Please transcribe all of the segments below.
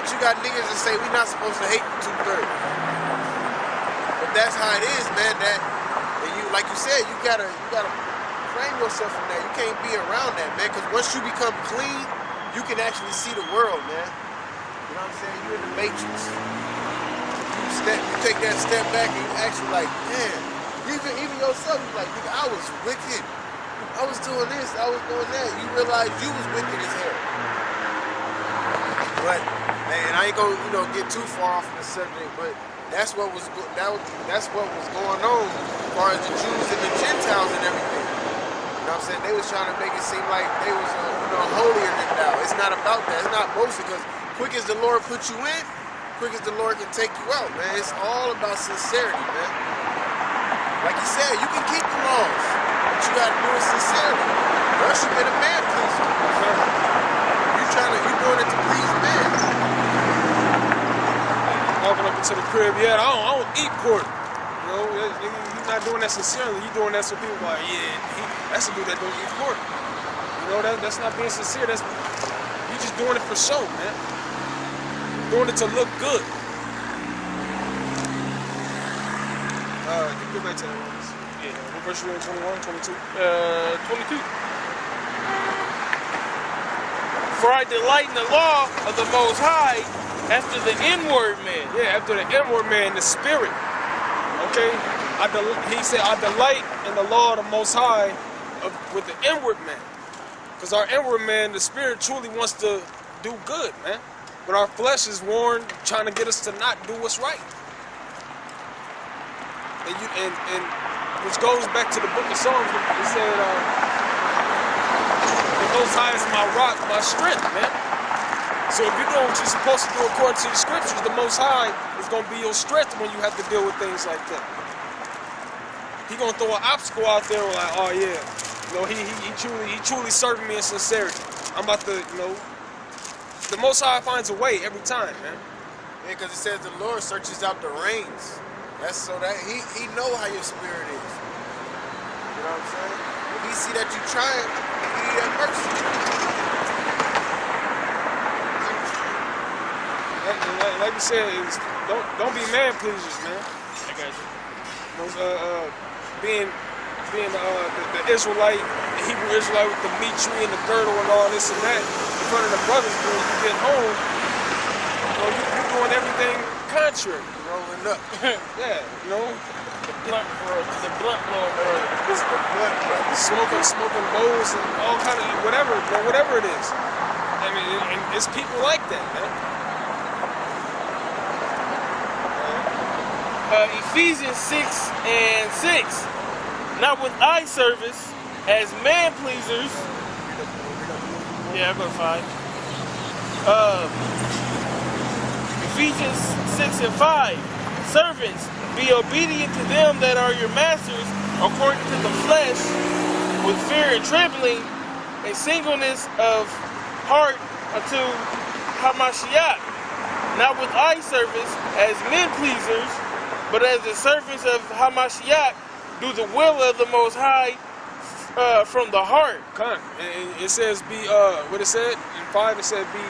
But you got niggas that say we not supposed to hate 2/3. But that's how it is, man. That and you, like you said, you gotta frame yourself from that. You can't be around that, man. Because once you become clean, you can actually see the world, man. You know what I'm saying? You in the matrix. You take that step back and you actually like, man. Even yourself, you like, nigga, I was wicked. I was doing this, I was doing that. You realize you was wicked as hell. But man, I ain't gonna get too far off the subject. But that's what was going on as far as the Jews and the Gentiles and everything. You know what I'm saying? They was trying to make it seem like they was holier than thou. It's not about that. It's not mostly because quick as the Lord put you in, quick as the Lord can take you out, man. It's all about sincerity, man. Like you said, you can keep the laws, but you gotta do it sincerely. Or else you get a man pleaser. You doing it to please men. Walking up into the crib, I don't eat pork. You know, you're not doing that sincerely. You're doing that so people are like, yeah, that's a dude that don't eat pork. You know, that's not being sincere. You just doing it for show, man. Doing it to look good. You can go back to that one. Yeah, what verse you in? 21, 22? 22. For I delight in the law of the Most High after the inward man. Yeah, after the inward man, the spirit. Okay? He said, I delight in the law of the Most High with the inward man. Because our inward man, the spirit, truly wants to do good, man. But our flesh is warned, trying to get us to not do what's right. And which goes back to the book of Psalms. It said, the Most High is my rock, my strength, man. So if you do what you're supposed to do according to the scriptures, the Most High is going to be your strength when you have to deal with things like that. He's going to throw an obstacle out there like, oh yeah, he truly serving me in sincerity. I'm about to, the Most High finds a way every time, man. Yeah, because it says the Lord searches out the reins. That's so that he know how your spirit is. You know what I'm saying? If he see that you trying, he give you that mercy. Like you said, don't be man pleasers, man. I got you. Being the Israelite, the Hebrew Israelite with the meat tree and the girdle and all this and that in front of the brothers, when you get home, you're doing everything contrary. Rolling up. Yeah, The blunt blower. Smoking bowls and all kind of whatever it is. I mean, and it's people like that, man. Ephesians 6:6. Not with eye service as man pleasers. Yeah, I go to 5. Ephesians 6:5. Servants, be obedient to them that are your masters according to the flesh, with fear and trembling, and singleness of heart unto Hamashiach. Not with eye service as men pleasers, but as the servants of Hamashiach, do the will of the Most High from the heart. It says what it said in 5, it said be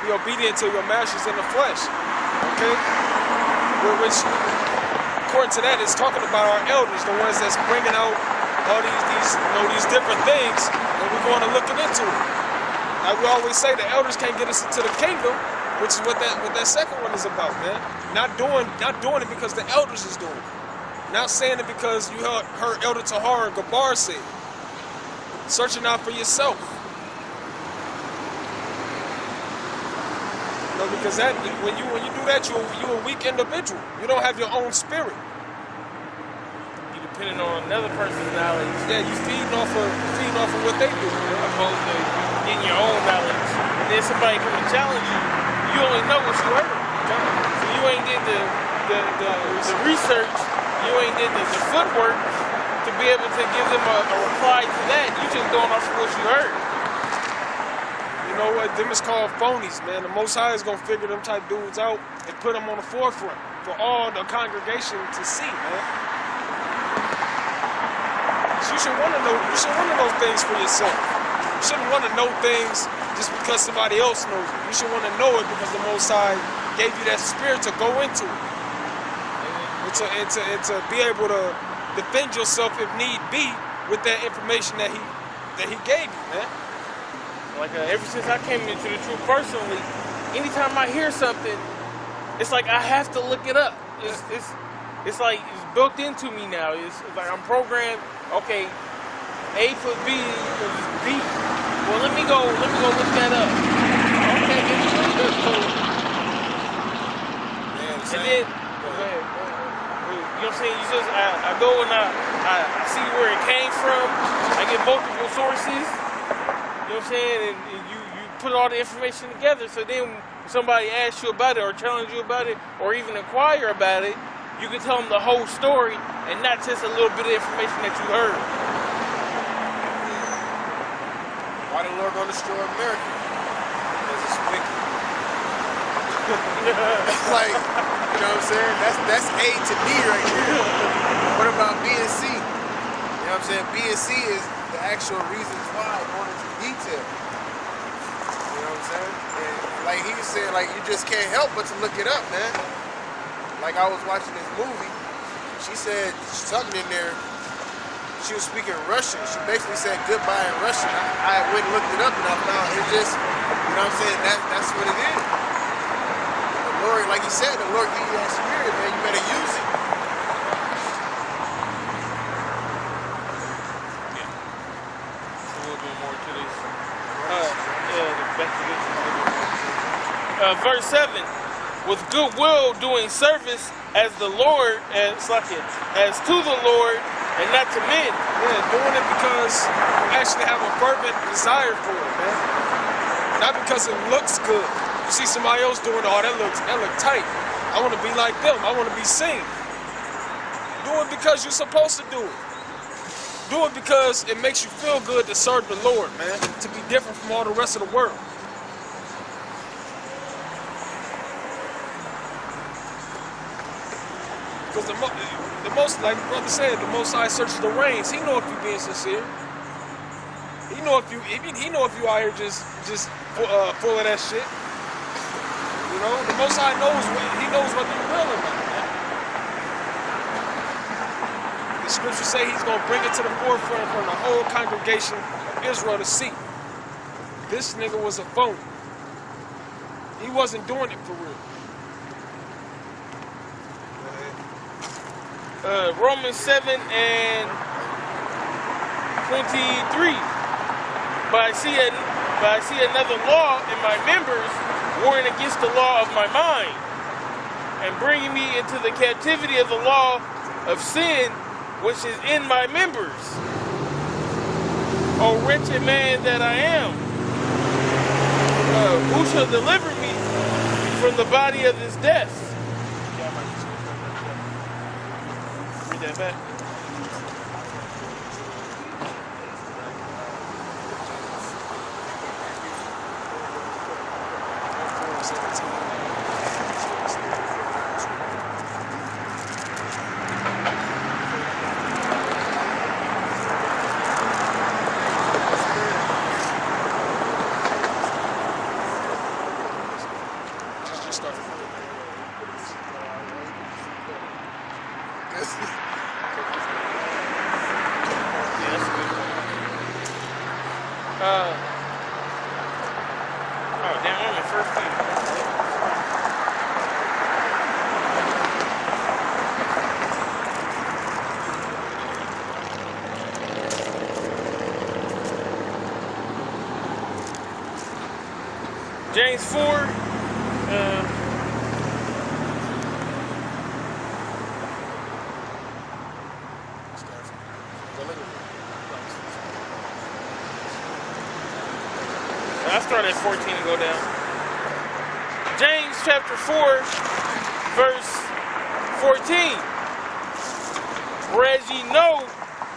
obedient to your masters in the flesh. Okay? Which, according to that, it's talking about our elders, the ones that's bringing out all these different things, and we're going to looking into it. Like we always say, the elders can't get us into the kingdom, which is what that second one is about, man. Not doing it because the elders is doing it. Not saying it because you heard Elder Tahar and Gabar say it. Searching out for yourself. Because that when you do that, you're a weak individual. You don't have your own spirit. You depending on another person's knowledge. Yeah, you feeding off of what they do, opposed to getting your own knowledge. And then somebody come and challenge you. You only know what you heard. So you ain't did the research. You ain't did the footwork to be able to give them a reply to that. You just going off of what you heard. You know what? Them is called phonies, man. The Most High is gonna figure them type dudes out and put them on the forefront for all the congregation to see, man. So you should want to know. You should want to know things for yourself. You shouldn't want to know things just because somebody else knows it. You should want to know it because the Most High gave you that spirit to go into it. And to be able to defend yourself if need be with that information that he gave you, man. Like ever since I came into the truth personally, anytime I hear something, it's like I have to look it up. It's like it's built into me now. It's like I'm programmed. Okay, A plus B is B. Well, let me go look that up. Okay, it's really good. So, and then, go ahead. You know what I'm saying? I go and I see where it came from. I get multiple sources. You know what I'm saying? And you put all the information together. So then when somebody asks you about it or challenge you about it or even inquire about it, you can tell them the whole story and not just a little bit of information that you heard. Why the Lord gonna destroy America? Because it's wicked. Like, you know what I'm saying? That's A to D right there. What about B and C? You know what I'm saying? B and C is the actual reasons why, going into detail. You know what I'm saying? And like he was saying, like you just can't help but to look it up, man. Like I was watching this movie. She said something in there. She was speaking Russian. She basically said goodbye in Russian. I went and looked it up and I found it just, you know what I'm saying? That's what it is. The Lord, like he said, the Lord gave you that spirit, man. You better use it. A little bit more to this. Back to this. Verse 7. With goodwill doing service as the Lord, as to the Lord and not to men. Yeah, doing it because you actually have a fervent desire for it, man. Not because it looks good. You see somebody else doing all that look tight. I want to be like them. I want to be seen. Do it because you're supposed to do it. Do it because it makes you feel good to serve the Lord, man. To be different from all the rest of the world. Because the most, like brother said, the Most High searches the reins. He know if you being sincere. He know if you out here just full of that shit. You know, the Most High knows whether you're real or not, man. The scriptures say He's gonna bring it to the forefront for the whole congregation of Israel to see. This nigga was a phony. He wasn't doing it for real. Romans 7 and 23. But I see another law in my members, warring against the law of my mind, and bringing me into the captivity of the law of sin, which is in my members. O wretched man that I am, who shall deliver me from the body of this death? That back. Oh, damn, I'm in first thing. James 4. I start at 14 and go down. James chapter 4, verse 14. Whereas ye know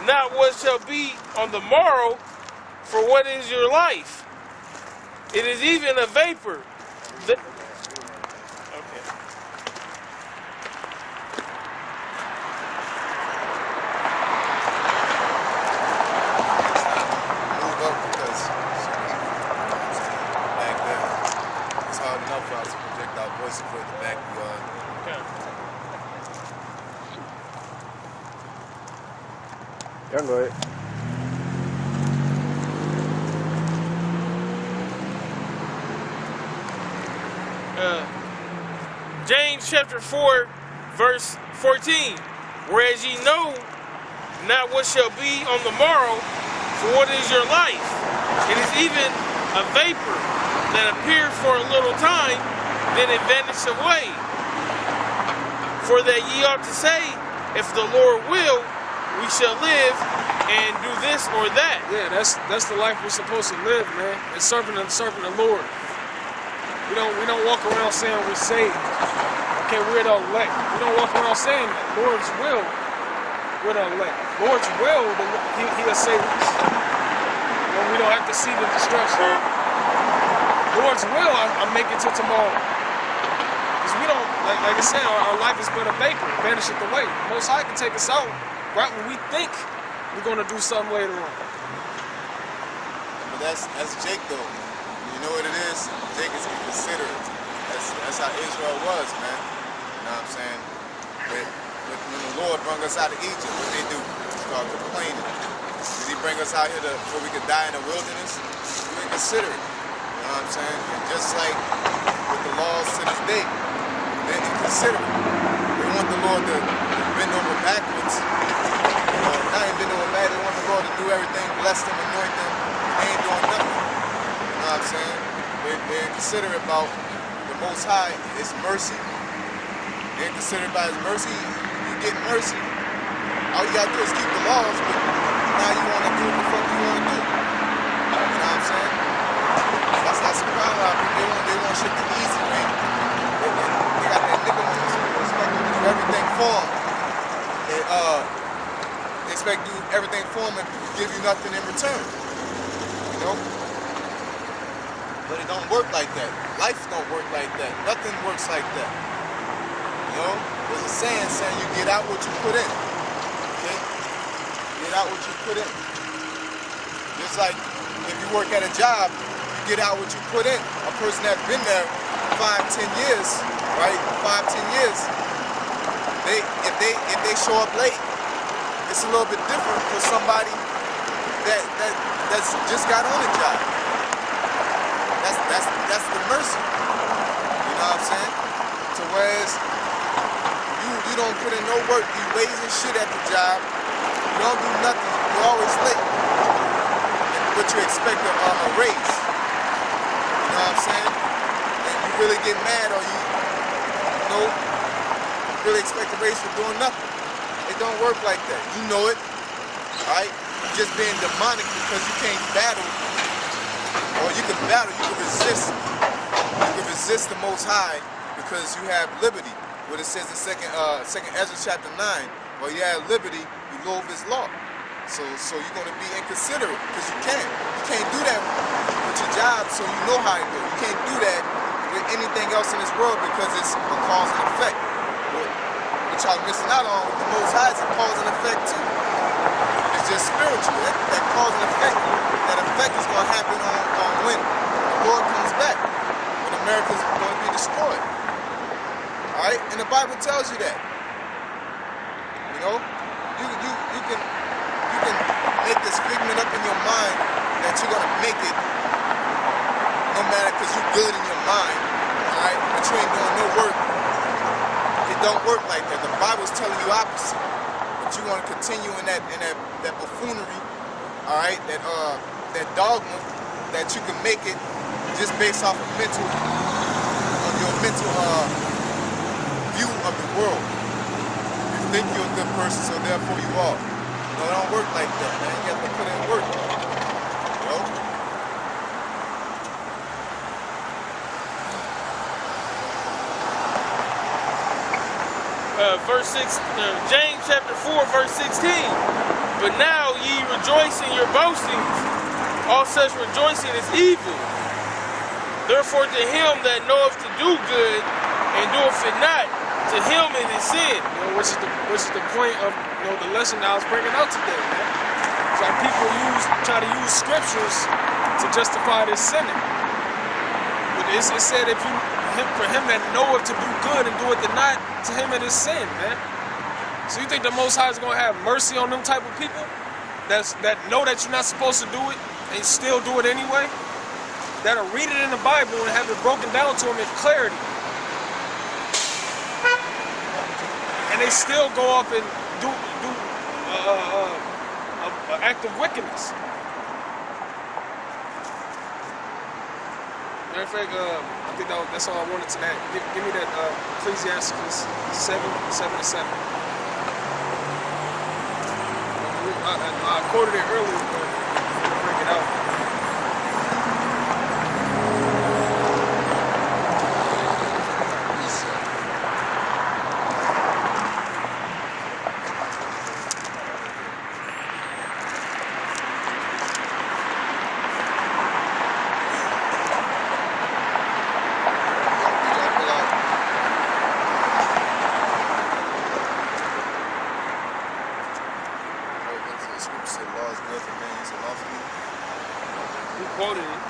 not what shall be on the morrow, for what is your life? It is even a vapor. Okay. enough for us to project our voices for the backyard. Okay. Y'all go ahead. James chapter 4, verse 14. Whereas ye know not what shall be on the morrow, for what is your life? It is even a vapor that appears for a little time, then it vanisheth away. For that ye ought to say, if the Lord will, we shall live and do this or that. Yeah, that's the life we're supposed to live, man. It's serving the Lord. We don't walk around saying we're saved. Okay, we're the elect. We don't walk around saying that. Lord's will, we're the elect. Lord's will, He'll save us. We don't have to see the destruction. Lord's will, I make it till tomorrow. Because we don't, like I said, our life is but a vapor, vanisheth away. Most High can take us out right when we think we're going to do something later on. But that's Jake though. You know what it is? Jake is inconsiderate. That's how Israel was, man. You know what I'm saying? When the Lord brought us out of Egypt, what they do? Start complaining. Did He bring us out here so we could die in the wilderness? We're inconsiderate. You know what I'm saying? And just like with the laws to this day, they're inconsiderate. They want the Lord to bend over backwards. Not even bend over backwards. They want the Lord to do everything, bless them, anoint them. They ain't doing nothing. You know what I'm saying? They're considerate about the Most High, His mercy. They're considerate about His mercy. You get mercy. All you gotta do is keep the laws, but now you wanna do what the fuck you wanna do. You know what I'm saying? That's the problem. A lot of people, they want shit the easy way. They got that nigga expect you to do everything for them. They expect you to do everything for them and give you nothing in return. You know? But it don't work like that. Life don't work like that. Nothing works like that. You know? There's a saying you get out what you put in. Okay? Get out what you put in. Just like if you work at a job, you get out what you put in. A person that's been there 5-10 years, right? 5-10 years, if they show up late, it's a little bit different for somebody that's just got on the job. That's the mercy. You know what I'm saying? So whereas you don't put in no work, you lazy shit at the job, you don't do nothing, you're always late. But you expect a raise. You know what I'm saying? And you really get mad or you really expect a raise for doing nothing. It don't work like that. You know it. Alright? You're just being demonic because you can't battle. Or you can battle, you can resist. You can resist the Most High because you have liberty. What it says in 2 Ezra chapter 9, well, you have liberty, you go over His law. So you're going to be inconsiderate because you can't. You can't do that with your job so you know how it goes. You can't do that with anything else in this world because it's a cause and effect. What y'all missing out on with the Most High is a cause and effect too. It's just spiritual. That cause and effect, that effect is going to happen on when the Lord comes back, when America is going to be destroyed. All right, and the Bible tells you that. You know, you can make this figment up in your mind that you're gonna make it, no matter because you're good in your mind. All right, but you ain't doing no work. It don't work like that. The Bible's telling you opposite. But you want to continue in that buffoonery. All right, that dogma that you can make it just based off of your mental view of the world. You think you're a good person, so therefore you are. No, it don't work like that, man. You have to put in work. You know? Verse 6, James chapter 4, verse 16. But now ye rejoice in your boastings. All such rejoicing is evil. Therefore to him that knoweth to do good and doeth it not, to him it is sin. You know, which is the point of the lesson that I was bringing out today, man. It's like people try to use scriptures to justify their sinning. But it said if you for him that knoweth to do good and doeth it not, to him it is sin, man. So you think the Most High is gonna have mercy on them type of people that know that you're not supposed to do it and still do it anyway? That'll read it in the Bible and have it broken down to them in clarity, and they still go off and do an act of wickedness. Matter of fact, I think that's all I wanted tonight. Give me that Ecclesiastes 7:7-7. I quoted it earlier, but I'll bring it out. He quoted it.